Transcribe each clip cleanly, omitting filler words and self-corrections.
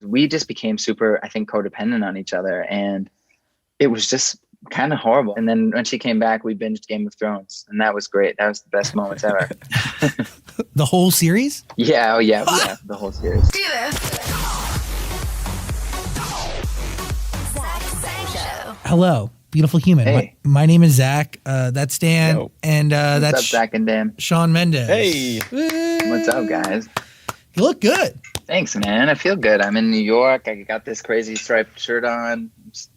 We just became super, I think, codependent on each other, and it was just kind of horrible. And then when she came back, we binged Game of Thrones, and that was great. That was the best moments ever. The whole series? Yeah, oh yeah, the whole series. Do this. Hello, beautiful human. Hey. My name is Zach. That's Dan. Yo. And What's that's up, Zach and Dan? Shawn Mendes. Hey. Woo. What's up, guys? You look good. Thanks, man. I feel good. I'm in New York. I got this crazy striped shirt on. I'm just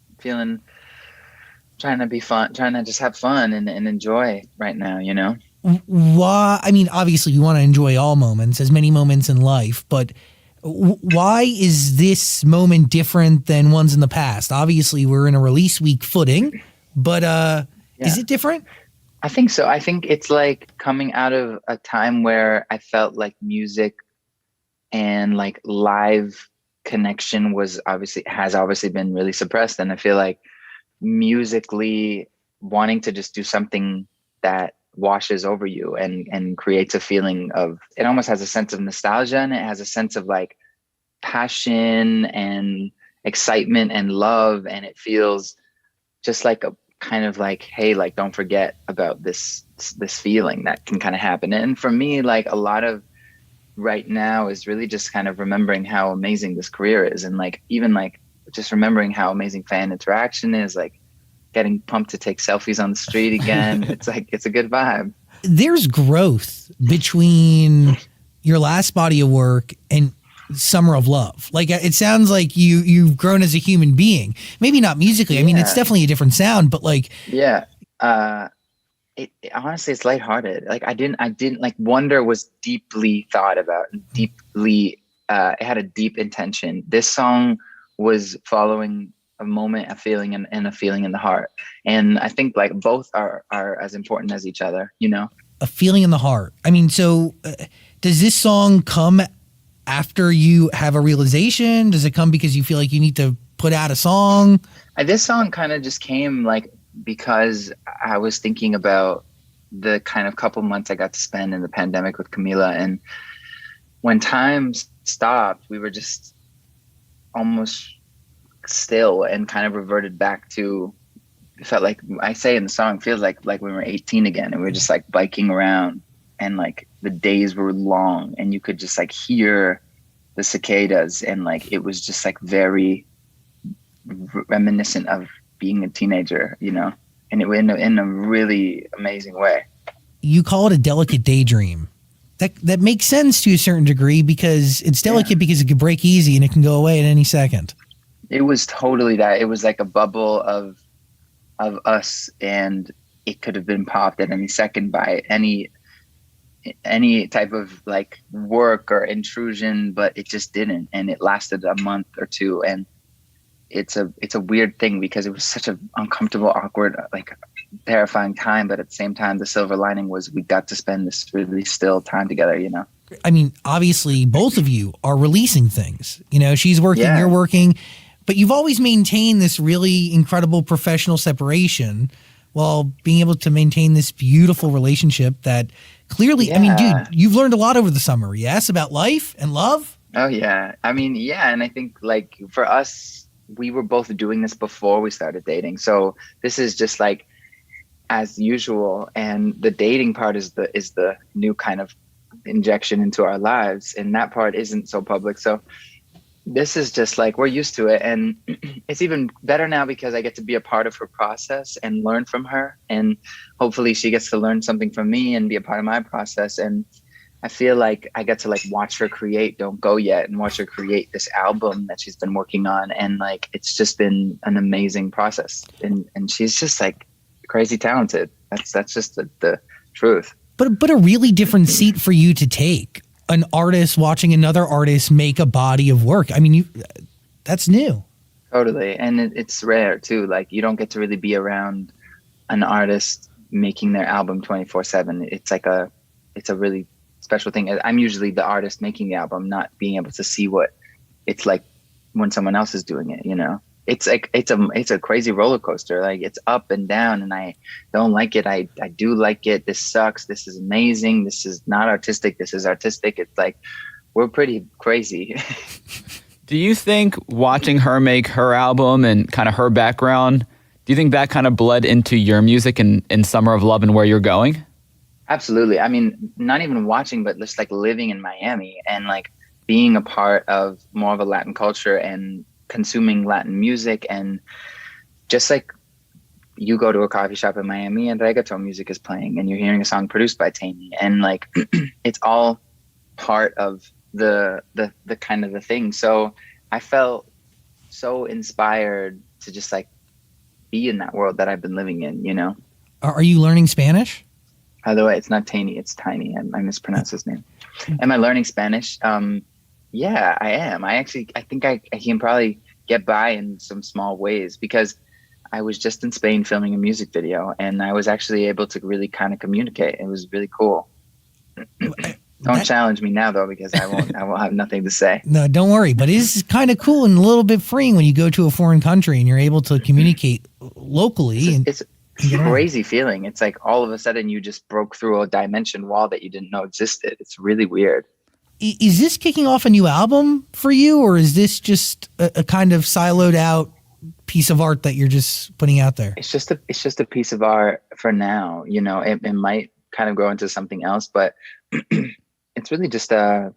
trying to be fun, trying to just have fun and enjoy right now, you know? Why? I mean, obviously, we want to enjoy all moments, as many moments in life, but why is this moment different than ones in the past? Obviously, we're in a release week footing, but is it different? I think so. I think it's like coming out of a time where I felt like music and like live connection has obviously been really suppressed. And I feel like musically wanting to just do something that washes over you and creates a feeling of, it almost has a sense of nostalgia, and it has a sense of like passion and excitement and love, and it feels just like a kind of like, hey, like don't forget about this feeling that can kind of happen. And for me, like a lot of right now is really just kind of remembering how amazing this career is, and like even like just remembering how amazing fan interaction is, like getting pumped to take selfies on the street again. It's like, it's a good vibe. There's growth between your last body of work and Summer of Love. Like it sounds like you've grown as a human being. Maybe not musically. I mean, it's definitely a different sound, but like it honestly, it's lighthearted. Like I didn't like Wonder was deeply thought about, deeply it had a deep intention. This song was following a moment, a feeling, and a feeling in the heart. And I think like both are as important as each other, you know? A feeling in the heart. I mean, so does this song come after you have a realization? Does it come because you feel like you need to put out a song? This song kind of just came like because I was thinking about the kind of couple months I got to spend in the pandemic with Camila. And when time stopped, we were just almost still and kind of reverted back to, it felt like, I say in the song, feels like we were 18 again, and we were just like biking around, and like the days were long, and you could just like hear the cicadas, and like it was just like very reminiscent of being a teenager, you know, and it in a really amazing way. You call it a delicate daydream. That makes sense to a certain degree, because it's delicate because it could break easy and it can go away at any second. It was totally that. It was like a bubble of us, and it could have been popped at any second by any type of like work or intrusion, but it just didn't. And it lasted a month or two. And it's a weird thing, because it was such an uncomfortable, awkward, like terrifying time. But at the same time, the silver lining was we got to spend this really still time together, you know? I mean, obviously both of you are releasing things, you know, she's working, you're working, but you've always maintained this really incredible professional separation while being able to maintain this beautiful relationship that clearly, I mean, dude, you've learned a lot over the summer, yes, about life and love. Oh yeah. I mean, yeah. And I think like for us, we were both doing this before we started dating. So this is just like as usual. And the dating part is the new kind of injection into our lives. And that part isn't so public. So this is just like, we're used to it. And it's even better now because I get to be a part of her process and learn from her. And hopefully she gets to learn something from me and be a part of my process. And I feel like I get to like watch her create Don't Go Yet, and watch her create this album that she's been working on. And like, it's just been an amazing process. And she's just like crazy talented. That's just the truth. But a really different seat for you to take. An artist watching another artist make a body of work. I mean, that's new. Totally. And it's rare too. Like you don't get to really be around an artist making their album 24/7. It's a really special thing. I'm usually the artist making the album, not being able to see what it's like when someone else is doing it, you know? It's like, it's a crazy roller coaster. Like it's up and down, and I don't like it. I do like it. This sucks. This is amazing. This is not artistic. This is artistic. It's like, we're pretty crazy. Do you think watching her make her album and kind of her background, do you think that kind of bled into your music in Summer of Love and Where You're Going? Absolutely. I mean, not even watching, but just like living in Miami and like being a part of more of a Latin culture and consuming Latin music, and just like you go to a coffee shop in Miami and reggaeton music is playing and you're hearing a song produced by Tammy, and like it's all part of the kind of the thing. So I felt so inspired to just like be in that world that I've been living in, you know. Are you learning Spanish? By the way, it's not Tiny, it's Tiny. I mispronounced his name. Am I learning Spanish? Yeah, I am. I think I can probably get by in some small ways, because I was just in Spain filming a music video and I was actually able to really kind of communicate. It was really cool. Don't challenge me now though, because I won't have nothing to say. No, don't worry. But it is kind of cool and a little bit freeing when you go to a foreign country and you're able to communicate locally. It's a crazy feeling. It's like all of a sudden you just broke through a dimension wall that you didn't know existed. It's really weird. Is this kicking off a new album for you, or is this just a kind of siloed out piece of art that you're just putting out there? It's just a piece of art for now. You know, it might kind of grow into something else, but it's really just a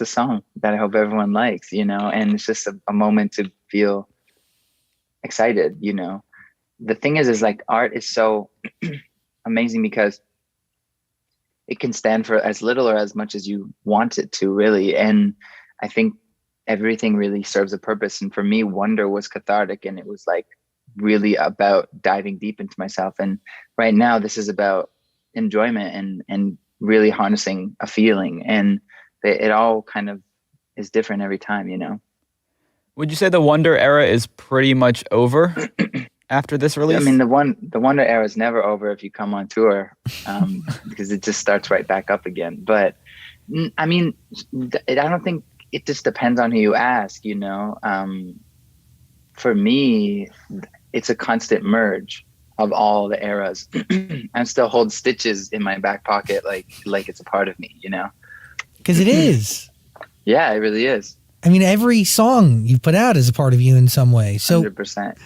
song that I hope everyone likes, you know, and it's just a moment to feel excited, you know. The thing is like art is so amazing because it can stand for as little or as much as you want it to, really. And I think everything really serves a purpose. And for me, Wonder was cathartic, and it was like really about diving deep into myself. And right now this is about enjoyment and really harnessing a feeling, and it all kind of is different every time, you know. Would you say the Wonder era is pretty much over after this release? I mean, the Wonder era is never over if you come on tour, because it just starts right back up again. But I mean, I don't think, it just depends on who you ask, you know. For me, it's a constant merge of all the eras. I still hold Stitches in my back pocket like it's a part of me, you know? Because it is. Yeah, it really is. I mean, every song you've put out is a part of you in some way. So 100%.